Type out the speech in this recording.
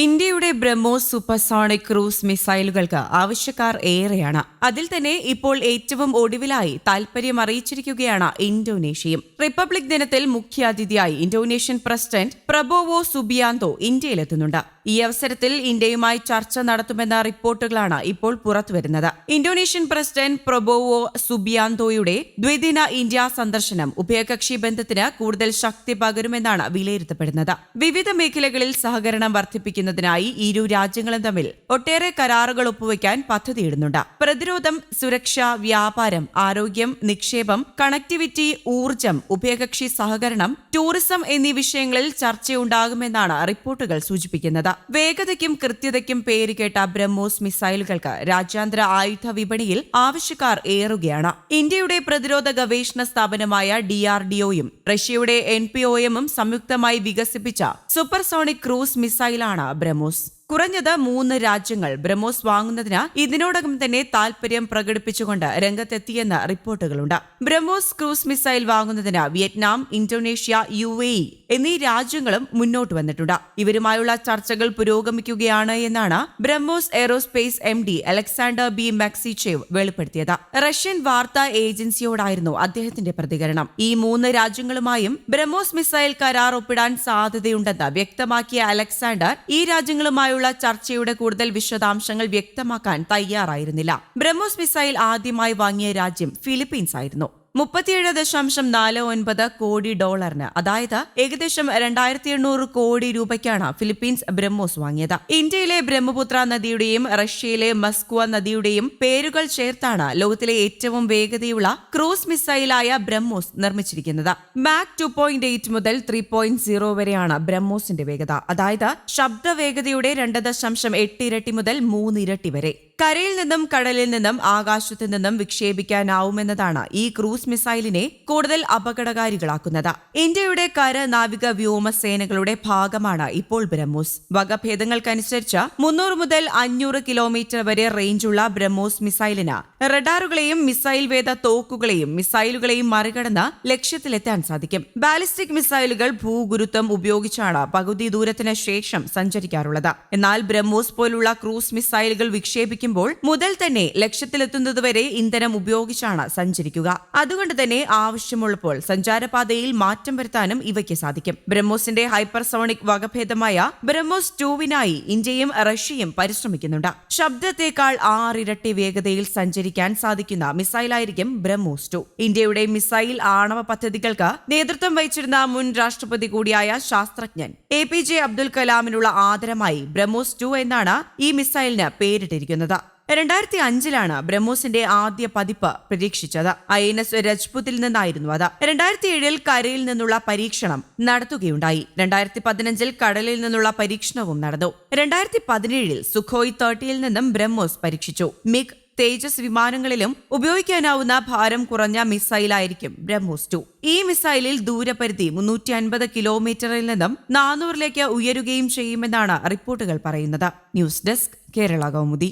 ഇന്ത്യയുടെ BrahMos supersonic cruise മിസൈലുകൾക്ക് ആവശ്യക്കാർ ഏറെയാണ്. അതിൽ തന്നെ ഇപ്പോൾ ഏറ്റവും ഒടുവിലായി താൽപര്യം അറിയിച്ചിരിക്കുകയാണ് ഇന്തോനേഷ്യയും. റിപ്പബ്ലിക് ദിനത്തിൽ മുഖ്യാതിഥിയായി ഇന്തോനേഷ്യൻ പ്രസിഡന്റ് പ്രബോവോ സുബിയാന്തോ ഇന്ത്യയിലെത്തുന്നുണ്ട്. ഈ അവസരത്തിൽ ഇന്ത്യയുമായി ചർച്ച നടത്തുമെന്ന റിപ്പോർട്ടുകളാണ് ഇപ്പോൾ പുറത്തുവരുന്നത്. ഇന്തോനേഷ്യൻ പ്രസിഡന്റ് പ്രബോവോ സുബിയാന്തോയുടെ ദ്വിദിന ഇന്ത്യ സന്ദർശനം ഉഭയകക്ഷി ബന്ധത്തിന് കൂടുതൽ ശക്തി പകരുമെന്നാണ് വിലയിരുത്തപ്പെടുന്നത്. വിവിധ മേഖലകളിൽ സഹകരണം വർദ്ധിപ്പിക്കുന്നതിനായി ഇരു രാജ്യങ്ങളും തമ്മിൽ ഒട്ടേറെ കരാറുകൾ ഒപ്പുവയ്ക്കാൻ പദ്ധതിയിടുന്നുണ്ട്. പ്രതിരോധം, സുരക്ഷ, വ്യാപാരം, ആരോഗ്യം, നിക്ഷേപം, കണക്ടിവിറ്റി, ഊർജം, ഉഭയകക്ഷി സഹകരണം, ടൂറിസം എന്നീ വിഷയങ്ങളിൽ ചർച്ചയുണ്ടാകുമെന്നാണ് റിപ്പോർട്ടുകൾ സൂചിപ്പിക്കുന്നത്. വേഗതയ്ക്കും കൃത്യതയ്ക്കും പേരുകേട്ട ബ്രഹ്മോസ് മിസൈലുകൾക്ക് രാജ്യാന്തര ആയുധ വിപണിയിൽ ആവശ്യക്കാർ ഏറുകയാണ്. ഇന്ത്യയുടെ പ്രതിരോധ ഗവേഷണ സ്ഥാപനമായ DRDOയും റഷ്യയുടെ NPOMഉം സംയുക്തമായി വികസിപ്പിച്ച സൂപ്പർസോണിക് ക്രൂസ് മിസൈലാണ് ബ്രഹ്മോസ്. കുറഞ്ഞത് 3 രാജ്യങ്ങൾ ബ്രഹ്മോസ് വാങ്ങുന്നതിന് ഇതിനോടകം തന്നെ താൽപര്യം പ്രകടിപ്പിച്ചുകൊണ്ട് രംഗത്തെത്തിയെന്ന് റിപ്പോർട്ടുകളുണ്ട്. ബ്രഹ്മോസ് ക്രൂസ് മിസൈൽ വാങ്ങുന്നതിന് വിയറ്റ്നാം, ഇന്തോനേഷ്യ, UAE എന്നീ രാജ്യങ്ങളും മുന്നോട്ട് വന്നിട്ടുണ്ട്. ഇവരുമായുള്ള ചർച്ചകൾ പുരോഗമിക്കുകയാണ് എന്നാണ് BrahMos aerospace MD Alexander B. മെക്സിച്ചേവ് വെളിപ്പെടുത്തിയത്. റഷ്യൻ വാർത്താ ഏജൻസിയോടായിരുന്നു അദ്ദേഹത്തിന്റെ പ്രതികരണം. ഈ 3 രാജ്യങ്ങളുമായും ബ്രഹ്മോസ് മിസൈൽ കരാർ ഒപ്പിടാൻ സാധ്യതയുണ്ടെന്ന് വ്യക്തമാക്കിയ അലക്സാണ്ടർ ഈ രാജ്യങ്ങളുമായുള്ള ചർച്ചയുടെ കൂടുതൽ വിശദാംശങ്ങൾ വ്യക്തമാക്കാൻ തയ്യാറായിരുന്നില്ല. ബ്രഹ്മോസ് മിസൈൽ ആദ്യമായി വാങ്ങിയ രാജ്യം ഫിലിപ്പീൻസ് ആയിരുന്നു. $37.49 കോടി, അതായത് ഏകദേശം 2800 കോടി രൂപയ്ക്കാണ് ഫിലിപ്പീൻസ് ബ്രഹ്മോസ് വാങ്ങിയത്. ഇന്ത്യയിലെ ബ്രഹ്മപുത്ര നദിയുടെയും റഷ്യയിലെ മസ്ക്വ നദിയുടെയും പേരുകൾ ചേർത്താണ് ലോകത്തിലെ ഏറ്റവും വേഗതയുള്ള ക്രൂസ് മിസൈലായ ബ്രഹ്മോസ് നിർമ്മിച്ചിരിക്കുന്നത്. മാക് 2.8 മുതൽ 3.0 വരെയാണ് ബ്രഹ്മോസിന്റെ വേഗത, അതായത് ശബ്ദവേഗതയുടെ 2.8 ഇരട്ടി മുതൽ 3 ഇരട്ടി വരെ. കരയിൽ നിന്നും കടലിൽ നിന്നും ആകാശത്തു നിന്നും വിക്ഷേപിക്കാനാവുമെന്നതാണ് ഈ ക്രൂസ് മിസൈലിനെ കൂടുതൽ അപകടകാരികളാക്കുന്നത്. ഇന്ത്യയുടെ കര, നാവിക, വ്യോമ സേനകളുടെ ഭാഗമാണ് ഇപ്പോൾ ബ്രഹ്മോസ്. വകഭേദങ്ങൾക്കനുസരിച്ച് 300 മുതൽ 500 കിലോമീറ്റർ വരെ റേഞ്ചുള്ള ബ്രഹ്മോസ് മിസൈലിന് റഡാറുകളെയും മിസൈൽ വേദ തോക്കുകളെയും മിസൈലുകളെയും മറികടന്ന് ലക്ഷ്യത്തിലെത്താൻ സാധിക്കും. ബാലിസ്റ്റിക് മിസൈലുകൾ ഭൂഗുരുത്വം ഉപയോഗിച്ചാണ് പകുതി ദൂരത്തിന് ശേഷം സഞ്ചരിക്കാറുള്ളത്. എന്നാൽ ബ്രഹ്മോസ് പോലുള്ള ക്രൂസ് മിസൈലുകൾ വിക്ഷേപിക്കുമ്പോൾ മുതൽ തന്നെ ലക്ഷ്യത്തിലെത്തുന്നതുവരെ ഇന്ധനം ഉപയോഗിച്ചാണ് സഞ്ചരിക്കുക. അതുകൊണ്ട് തന്നെ ആവശ്യമുള്ളപ്പോൾ സഞ്ചാരപാതയിൽ മാറ്റം വരുത്താനും ഇവയ്ക്ക് സാധിക്കും. ബ്രഹ്മോസിന്റെ ഹൈപ്പർസോണിക് വകഭേദമായ ബ്രഹ്മോസ് 2വിനായി ഇന്ത്യയും റഷ്യയും പരിശ്രമിക്കുന്നുണ്ട്. ശബ്ദത്തേക്കാൾ 6 ഇരട്ടി വേഗതയിൽ സഞ്ചരിക്കാൻ സാധിക്കുന്ന മിസൈലായിരിക്കും ബ്രഹ്മോസ് 2. ഇന്ത്യയുടെ മിസൈൽ ആണവ പദ്ധതികൾക്ക് നേതൃത്വം വഹിച്ചിരുന്ന മുൻ രാഷ്ട്രപതി കൂടിയായ ശാസ്ത്രജ്ഞൻ APJ അബ്ദുൽ കലാമിനുള്ള ആദരമായി ബ്രഹ്മോസ് 2 എന്നാണ് ഈ മിസൈലിന് പേരിട്ടിരിക്കുന്നത്. 2005 ബ്രഹ്മോസിന്റെ ആദ്യ പതിപ്പ് പരീക്ഷിച്ചത്. INS രജ്പുത്തിൽ നിന്നായിരുന്നു അത്. 2007 കരയിൽ നിന്നുള്ള പരീക്ഷണം നടത്തുകയുണ്ടായി. 2015 കടലിൽ നിന്നുള്ള പരീക്ഷണവും നടന്നു. 2017 സുഖോയ് 30 നിന്നും ബ്രഹ്മോസ് പരീക്ഷിച്ചു. മിഗ്, തേജസ് വിമാനങ്ങളിലും ഉപയോഗിക്കാനാവുന്ന ഭാരം കുറഞ്ഞ മിസൈലായിരിക്കും ബ്രഹ്മോസ് 2. ഈ മിസൈലിൽ ദൂരപരിധി 350 കിലോമീറ്ററിൽ നിന്നും 400ലേക്ക് ഉയരുകയും ചെയ്യുമെന്നാണ് റിപ്പോർട്ടുകൾ പറയുന്നത്. News desk, Kerala Kaumudi.